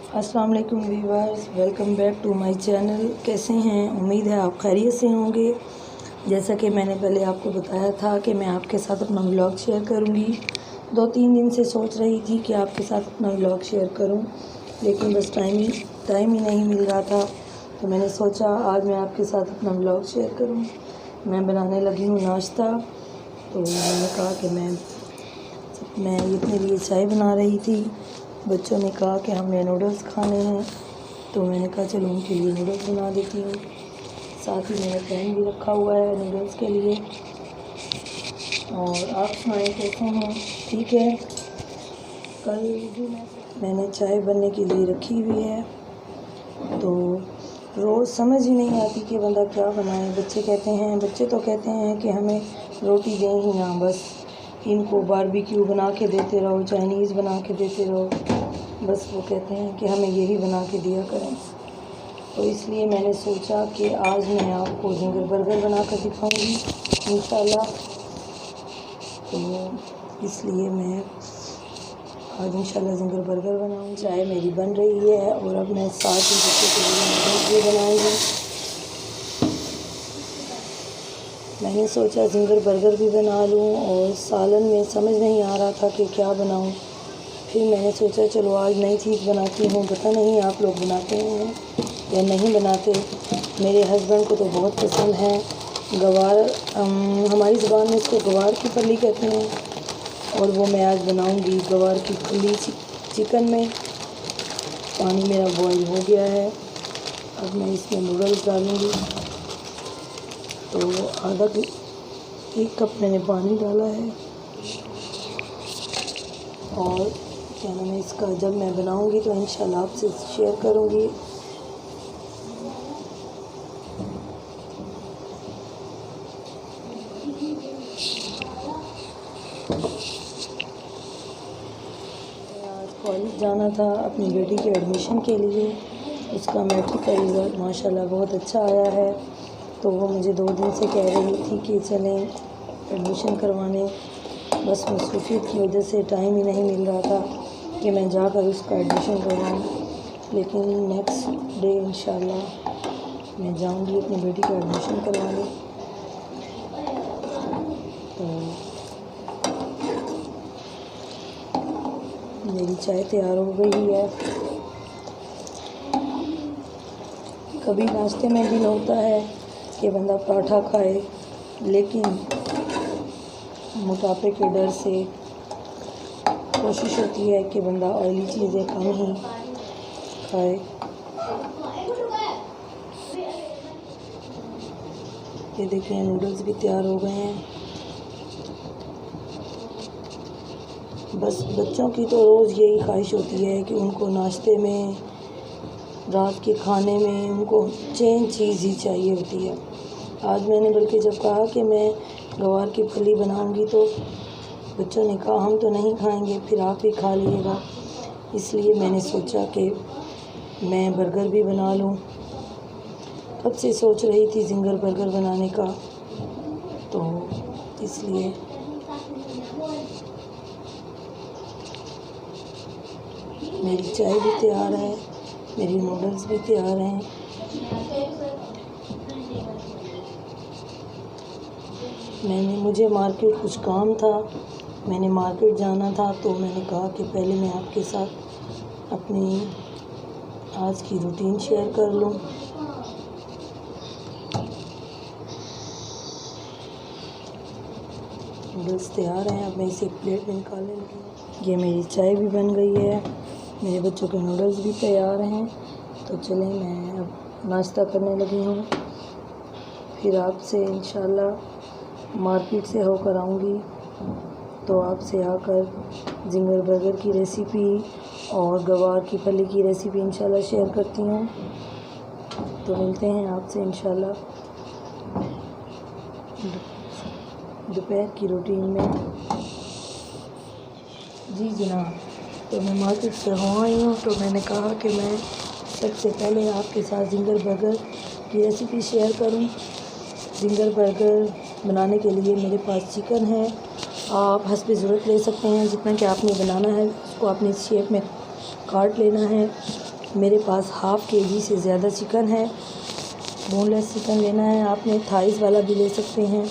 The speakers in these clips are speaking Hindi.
अस्सलाम वालेकुम viewers, welcome back to my channel. कैसे हैं? उम्मीद है आप खैरियत से होंगे। जैसा कि मैंने पहले आपको बताया था कि मैं आपके साथ अपना व्लॉग शेयर करूंगी। 2-3 दिन से सोच रही थी कि आपके साथ अपना व्लॉग शेयर करूं, लेकिन बस टाइम ही नहीं मिल रहा था। तो मैंने सोचा आज मैं आपके साथ अपना व्लॉग शेयर करूँ। मैं बनाने लगी हूँ नाश्ता। तो मैंने कहा कि मैं अपने लिए चाय बना रही थी। बच्चों ने कहा कि हमें नूडल्स खाने हैं, तो मैंने कहा चलो उनके लिए नूडल्स बना देती हूँ। साथ ही मैंने पैन भी रखा हुआ है नूडल्स के लिए। और आप सुनाएं कैसे हैं? ठीक है। कल भी मैंने चाय बनने के लिए रखी हुई है। तो रोज़ समझ ही नहीं आती कि बंदा क्या बनाए। बच्चे तो कहते हैं कि हमें रोटी दें ही ना, बस इनको बारबेक्यू बना के देते रहो, चाइनीज़ बना के देते रहो, बस वो कहते हैं कि हमें यही बना के दिया करें। तो इसलिए मैंने सोचा कि आज मैं आपको ज़िंगर बर्गर बना कर दिखाऊँगी इंशाल्लाह। तो इसलिए मैं आज इंशाल्लाह ज़िंगर बर्गर बनाऊँगी। चाय मेरी बन रही है और अब मैं साथ ही बच्चों के लिए नूडल्स भी बनाऊँगी। मैंने सोचा ज़िंगर बर्गर भी बना लूँ और सालन में समझ नहीं आ रहा था कि क्या बनाऊँ। फिर मैंने सोचा चलो आज नई चीज़ बनाती हूँ। पता नहीं आप लोग बनाते हैं या नहीं बनाते। मेरे हस्बैंड को तो बहुत पसंद है गवार, हमारी ज़ुबान में इसको गवार की फली कहते हैं। और वो मैं आज बनाऊँगी गवार की फली चिकन में। पानी मेरा बॉईल हो गया है। अब मैं इसमें नूडल्स डालूँगी। तो एक कप मैंने पानी डाला है। और क्या नाम है इसका, जब मैं बनाऊंगी तो इंशाल्लाह आपसे शेयर करूंगी। आज कॉलेज जाना था अपनी बेटी के एडमिशन के लिए। उसका मैट्रिक का रिज़ल्ट माशाल्लाह बहुत अच्छा आया है। तो वो मुझे 2 दिन से कह रही थी कि चलें एडमिशन करवाने। बस मसरूफियत की वजह से टाइम ही नहीं मिल रहा था कि मैं जाकर उसका एडमिशन करवाऊँ। लेकिन नेक्स्ट डे इंशाल्लाह मैं जाऊंगी अपनी बेटी का एडमिशन करवाने। तो मेरी चाय तैयार हो गई है। कभी नाश्ते में दिल होता है कि बंदा पराठा खाए, लेकिन मोटापे के डर से कोशिश होती है कि बंदा ऑयली चीज़ें कम ही खाए। ये देखें नूडल्स भी तैयार हो गए हैं। बस बच्चों की तो रोज़ यही ख्वाहिश होती है कि उनको नाश्ते में, रात के खाने में उनको चेंज चीज़ ही चाहिए होती है। आज मैंने बल्कि जब कहा कि मैं गवार की फली बनाऊंगी तो बच्चों ने कहा हम तो नहीं खाएंगे, फिर आप ही खा लीजिएगा। इसलिए मैंने सोचा कि मैं बर्गर भी बना लूं। कब से सोच रही थी ज़िंगर बर्गर बनाने का, तो इसलिए मेरी चाय भी तैयार है, मेरी नूडल्स भी तैयार हैं। मुझे मार्केट कुछ काम था, मैंने मार्केट जाना था। तो मैंने कहा कि पहले मैं आपके साथ अपनी आज की रूटीन शेयर कर लूं। नूडल्स तैयार हैं, अब मैं इसे प्लेट में निकालने लगी हूँ। ये मेरी चाय भी बन गई है, मेरे बच्चों के नूडल्स भी तैयार हैं। तो चलें मैं अब नाश्ता करने लगी हूँ। फिर आपसे इंशाल्लाह मार्केट से होकर आऊँगी तो आपसे आकर ज़िंगर बर्गर की रेसिपी और गवार की फली की रेसिपी इंशाल्लाह शेयर करती हूँ। तो मिलते हैं आपसे इंशाल्लाह दोपहर की रूटीन में। जी जनाब, तो मैं मार्केट से हो आई हूँ। तो मैंने कहा कि मैं सबसे पहले आपके साथ ज़िंगर बर्गर की रेसिपी शेयर करूँ। ज़िंगर बर्गर बनाने के लिए मेरे पास चिकन है। आप हस्बे ज़रूरत ले सकते हैं, जितना कि आपने बनाना है उसको अपनी शेप में काट लेना है। मेरे पास हाफ़ केजी से ज़्यादा चिकन है। बोनलेस चिकन लेना है आपने, थाइस वाला भी ले सकते हैं।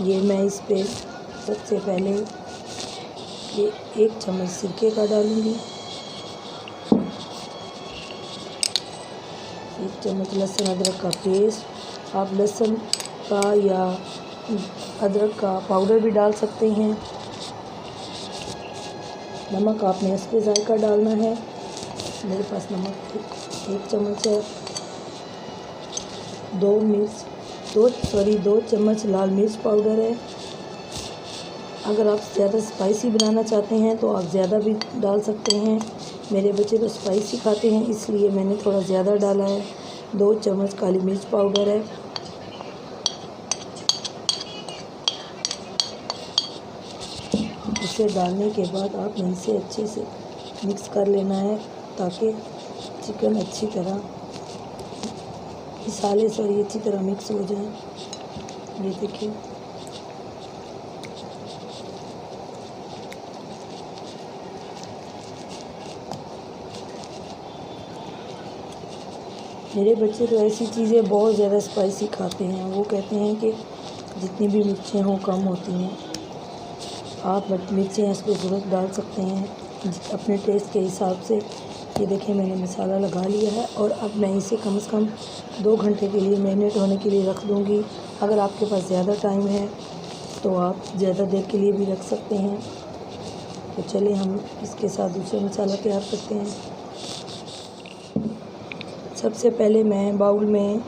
ये मैं इस पे सबसे पहले ये 1 चम्मच सिरके का डालूँगी, 1 चम्मच लहसुन अदरक का पेस्ट। आप लहसुन का या अदरक का पाउडर भी डाल सकते हैं। नमक आपने इस पे जायका डालना है। मेरे पास नमक 1 चम्मच है। 2 चम्मच लाल मिर्च पाउडर है। अगर आप ज़्यादा स्पाइसी बनाना चाहते हैं तो आप ज़्यादा भी डाल सकते हैं। मेरे बच्चे तो स्पाइसी खाते हैं, इसलिए मैंने थोड़ा ज़्यादा डाला है। 2 चम्मच काली मिर्च पाउडर है। इसे डालने के बाद आपने इसे अच्छे से मिक्स कर लेना है ताकि चिकन अच्छी तरह मसाले सारी अच्छी तरह मिक्स हो जाए। ये देखिए, मेरे बच्चे तो ऐसी चीज़ें बहुत ज़्यादा स्पाइसी खाते हैं। वो कहते हैं कि जितनी भी मिर्चें हों कम होती हैं। आप मिर्चें इस पर ज़रूरत डाल सकते हैं अपने टेस्ट के हिसाब से। ये देखिए, मैंने मसाला लगा लिया है और अब मैं इसे कम से कम 2 घंटे के लिए मैरिनेट होने के लिए रख दूँगी। अगर आपके पास ज़्यादा टाइम है तो आप ज़्यादा देर के लिए भी रख सकते हैं। तो चलिए हम इसके साथ दूसरा मसाला तैयार करते हैं। सबसे पहले मैं बाउल में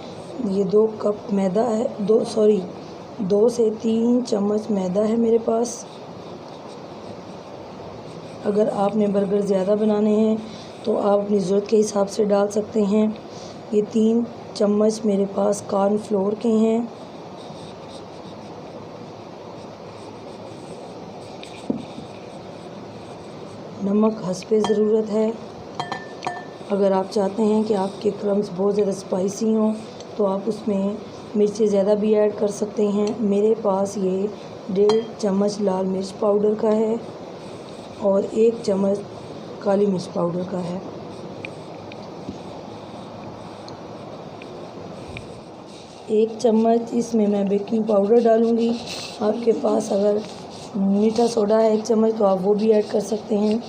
ये 2 कप मैदा है, 2 से 3 चम्मच मैदा है मेरे पास। अगर आपने बर्गर ज़्यादा बनाने हैं तो आप अपनी ज़रूरत के हिसाब से डाल सकते हैं। ये 3 चम्मच मेरे पास कॉर्नफ्लोर के हैं। नमक हस्बे ज़रूरत है। अगर आप चाहते हैं कि आपके क्रम्स बहुत ज़्यादा स्पाइसी हों तो आप उसमें मिर्चें ज़्यादा भी ऐड कर सकते हैं। मेरे पास ये 1.5 चम्मच लाल मिर्च पाउडर का है और 1 चम्मच काली मिर्च पाउडर का है। एक चम्मच इसमें मैं बेकिंग पाउडर डालूँगी। आपके पास अगर मीठा सोडा है 1 चम्मच तो आप वो भी ऐड कर सकते हैं।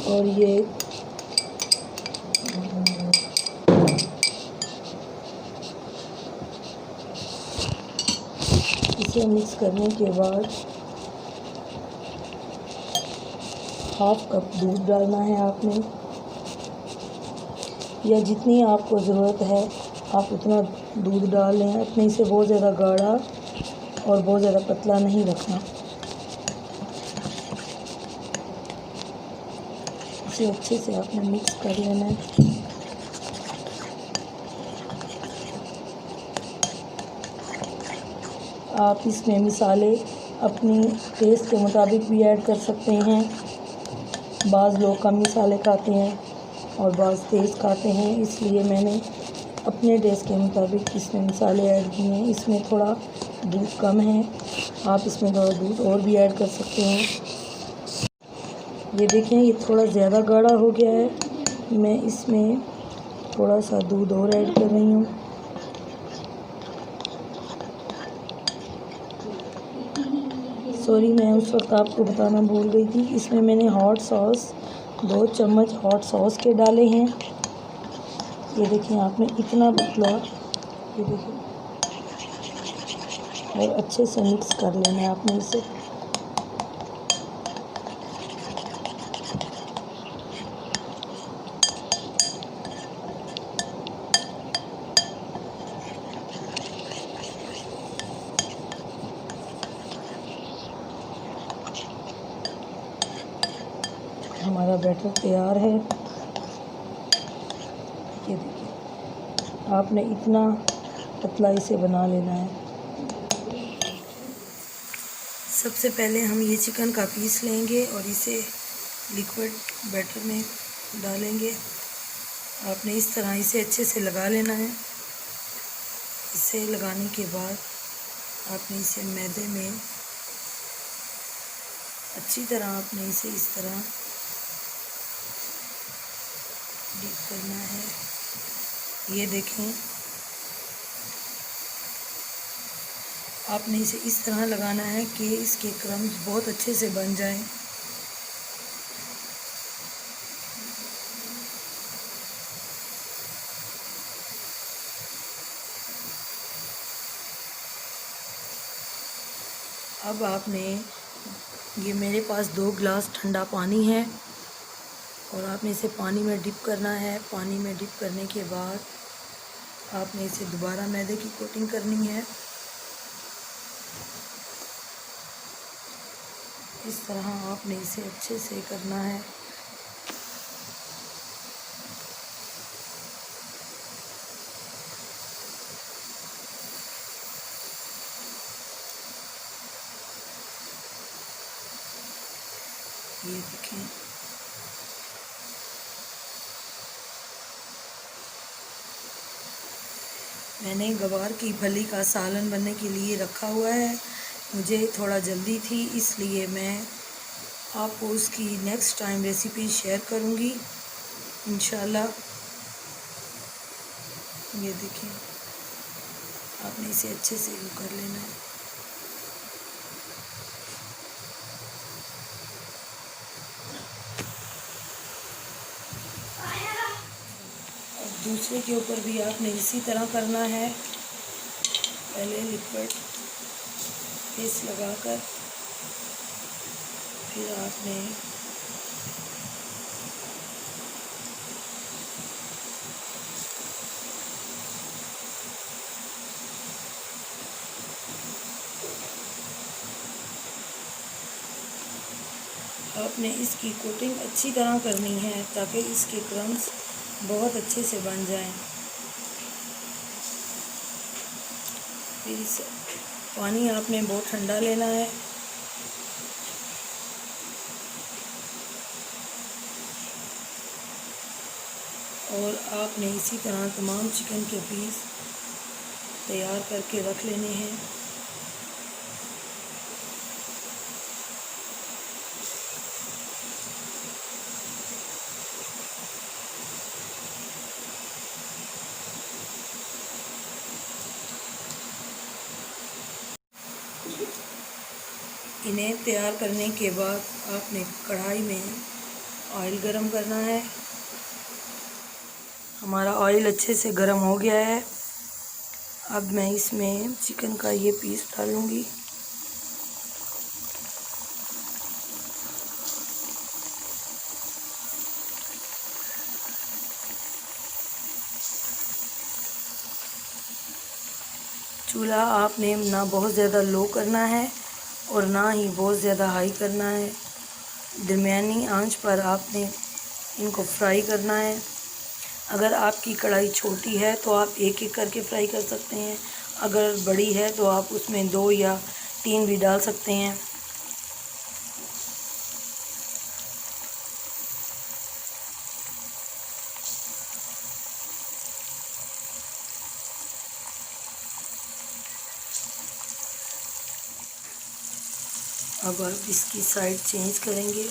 और ये इसे मिक्स करने के बाद हाफ़ कप दूध डालना है आपने, या जितनी आपको ज़रूरत है आप उतना दूध डाल लें। अपने इसे बहुत ज़्यादा गाढ़ा और बहुत ज़्यादा पतला नहीं रखना। इसे अच्छे से आपने मिक्स कर लेना है। आप इसमें मसाले अपनी टेस्ट के मुताबिक भी ऐड कर सकते हैं। बाज़ लोग कम मसाले खाते हैं और बाज़ तेज़ खाते हैं, इसलिए मैंने अपने टेस्ट के मुताबिक इसमें मसाले ऐड किए हैं। इसमें थोड़ा दूध कम है, आप इसमें थोड़ा दूध और भी ऐड कर सकते हैं। ये देखें, ये थोड़ा ज़्यादा गाढ़ा हो गया है। मैं इसमें थोड़ा सा दूध और ऐड कर रही हूँ। सॉरी, मैं उस वक्त आपको बताना भूल गई थी। इसमें मैंने हॉट सॉस 2 चम्मच हॉट सॉस के डाले हैं। ये देखिए, आपने इतना पतला, ये देखिए, और अच्छे से मिक्स कर लेना है आपने इसे। हमारा बैटर तैयार है। ये देखिए, आपने इतना पतला इसे बना लेना है। सबसे पहले हम ये चिकन का पीस लेंगे और इसे लिक्विड बैटर में डालेंगे। आपने इस तरह इसे अच्छे से लगा लेना है। इसे लगाने के बाद आपने इसे मैदे में अच्छी तरह आपने इसे इस तरह डीप करना है। ये देखें, आपने इसे इस तरह लगाना है कि इसके क्रम्स बहुत अच्छे से बन जाएं। अब आपने, ये मेरे पास 2 गिलास ठंडा पानी है और आपने इसे पानी में डिप करना है। पानी में डिप करने के बाद आपने इसे दोबारा मैदे की कोटिंग करनी है। इस तरह आपने इसे अच्छे से करना है। ये देखें, मैंने गवार की फली का सालन बनने के लिए रखा हुआ है। मुझे थोड़ा जल्दी थी, इसलिए मैं आपको उसकी नेक्स्ट टाइम रेसिपी शेयर करूँगी इंशाल्लाह। ये देखिए, आपने इसे अच्छे से कर लेना है। और दूसरे के ऊपर भी आपने इसी तरह करना है। पहले लिक्विड पेस्ट लगाकर फिर आपने इसकी कोटिंग अच्छी तरह करनी है ताकि इसके क्रम्स बहुत अच्छे से बन जाएं। फिर इस पानी आपने बहुत ठंडा लेना है। और आपने इसी तरह तमाम चिकन के पीस तैयार करके रख लेने हैं। इन्हें तैयार करने के बाद आपने कढ़ाई में ऑयल गरम करना है। हमारा ऑयल अच्छे से गरम हो गया है। अब मैं इसमें चिकन का ये पीस डालूँगी। चूल्हा आपने ना बहुत ज़्यादा लो करना है और ना ही बहुत ज़्यादा हाई करना है। दरमियानी आंच पर आपने इनको फ्राई करना है। अगर आपकी कढ़ाई छोटी है तो आप एक एक करके फ्राई कर सकते हैं। अगर बड़ी है तो आप उसमें 2 या 3 भी डाल सकते हैं। अब आप इसकी साइड चेंज करेंगे।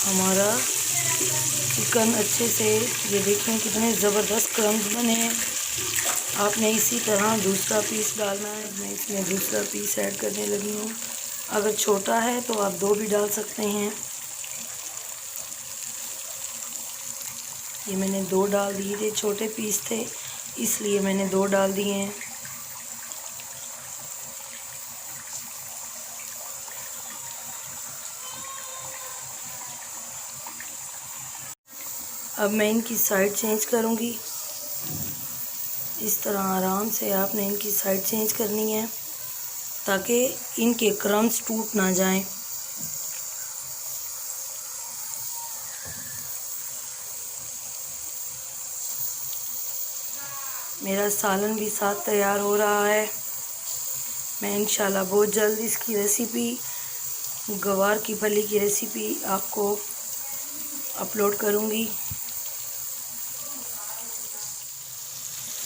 हमारा चिकन अच्छे से, ये देखें कितने ज़बरदस्त क्रम्स बने हैं। आपने इसी तरह दूसरा पीस डालना है। मैं इसमें दूसरा पीस ऐड करने लगी हूँ। अगर छोटा है तो आप 2 भी डाल सकते हैं। ये मैंने 2 डाल दिए थे, छोटे पीस थे इसलिए मैंने 2 डाल दिए हैं। अब मैं इनकी साइड चेंज करूँगी। इस तरह आराम से आपने इनकी साइड चेंज करनी है ताकि इनके क्रम्स टूट ना जाएं। मेरा सालन भी साथ तैयार हो रहा है। मैं इंशाल्लाह बहुत जल्द इसकी रेसिपी, गवार की फली की रेसिपी आपको अपलोड करूंगी।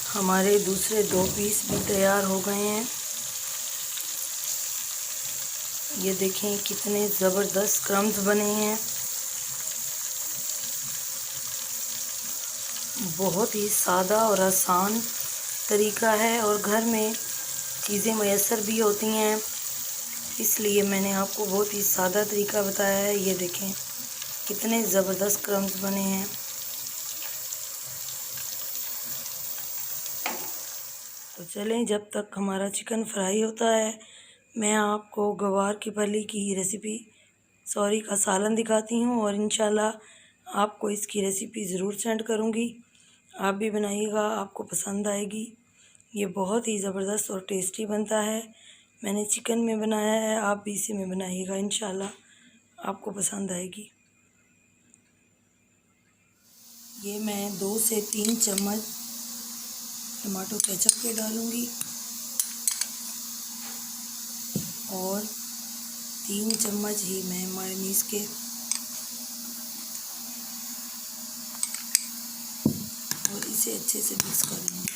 हमारे दूसरे 2 पीस भी तैयार हो गए हैं। ये देखें कितने ज़बरदस्त क्रम्स बने हैं। बहुत ही सादा और आसान तरीका है और घर में चीज़ें मैसर भी होती हैं, इसलिए मैंने आपको बहुत ही सादा तरीका बताया है। ये देखें कितने ज़बरदस्त क्रम्स बने हैं। तो चलें, जब तक हमारा चिकन फ्राई होता है मैं आपको गवार की फली की रेसिपी का सालन दिखाती हूँ और इंशाल्लाह आपको इसकी रेसिपी ज़रूर सेंड करूँगी। आप भी बनाइएगा, आपको पसंद आएगी। ये बहुत ही ज़बरदस्त और टेस्टी बनता है। मैंने चिकन में बनाया है, आप भी इसी में बनाइएगा, इंशाल्लाह आपको पसंद आएगी। ये मैं 2 से 3 चम्मच टमाटो केचप के डालूँगी और 3 चम्मच ही मैं मायोनीज के, और इसे अच्छे से मिक्स कर लूँगी।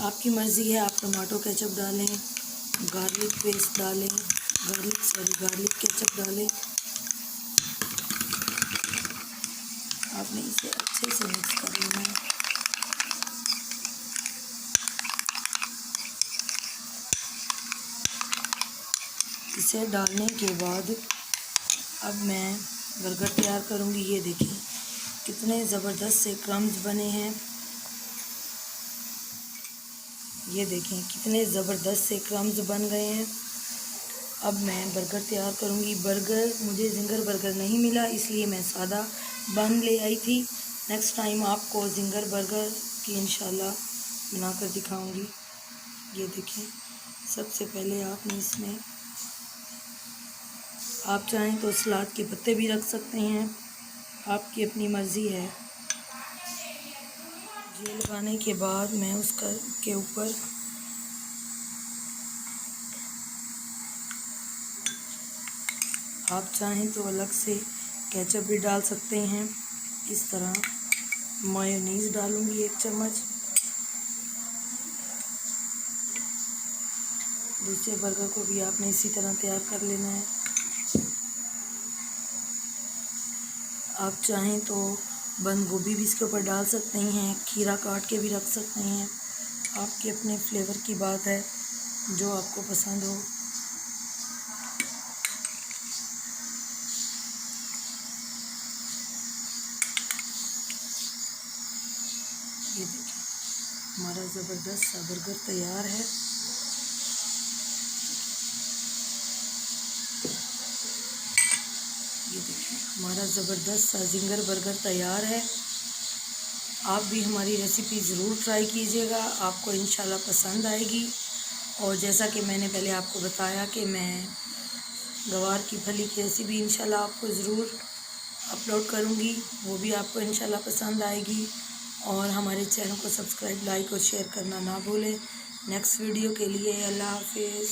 आपकी मर्ज़ी है, आप टमाटो केचप डालें, गार्लिक पेस्ट डालें, गार्लिक केचप डालें। आपने इसे अच्छे से मिक्स कर लेना है। इसे डालने के बाद अब मैं बर्गर तैयार करूँगी। ये देखिए कितने ज़बरदस्त से क्रम्स बने हैं। ये देखें कितने ज़बरदस्त से क्रम्स बन गए हैं। अब मैं बर्गर तैयार करूँगी। बर्गर मुझे जिंगर बर्गर नहीं मिला, इसलिए मैं सादा बन ले आई थी। नेक्स्ट टाइम आपको जिंगर बर्गर की इंशाल्लाह बनाकर दिखाऊंगी। ये देखिए, सबसे पहले आपने इसमें, आप चाहें तो सलाद के पत्ते भी रख सकते हैं, आपकी अपनी मर्ज़ी है। ये लगाने के बाद मैं उसका के ऊपर आप चाहें तो अलग से केचप भी डाल सकते हैं। इस तरह मायोनीज़ डालूंगी 1 चम्मच। दूसरे बर्गर को भी आपने इसी तरह तैयार कर लेना है। आप चाहें तो बंद गोभी भी इसके ऊपर डाल सकते हैं, खीरा काट के भी रख सकते हैं। आपके अपने फ्लेवर की बात है, जो आपको पसंद हो। ये देखिए हमारा ज़बरदस्त सा बर्गर तैयार है। ये देखिए हमारा ज़बरदस्त सा जिंगर बर्गर तैयार है। आप भी हमारी रेसिपी ज़रूर ट्राई कीजिएगा, आपको इंशाल्लाह पसंद आएगी। और जैसा कि मैंने पहले आपको बताया कि मैं गवार की फली की रेसिपी इंशाल्लाह आपको ज़रूर अपलोड करूँगी, वो भी आपको इंशाल्लाह पसंद आएगी। और हमारे चैनल को सब्सक्राइब, लाइक और शेयर करना ना भूलें। नेक्स्ट वीडियो के लिए अल्लाह हाफिज़।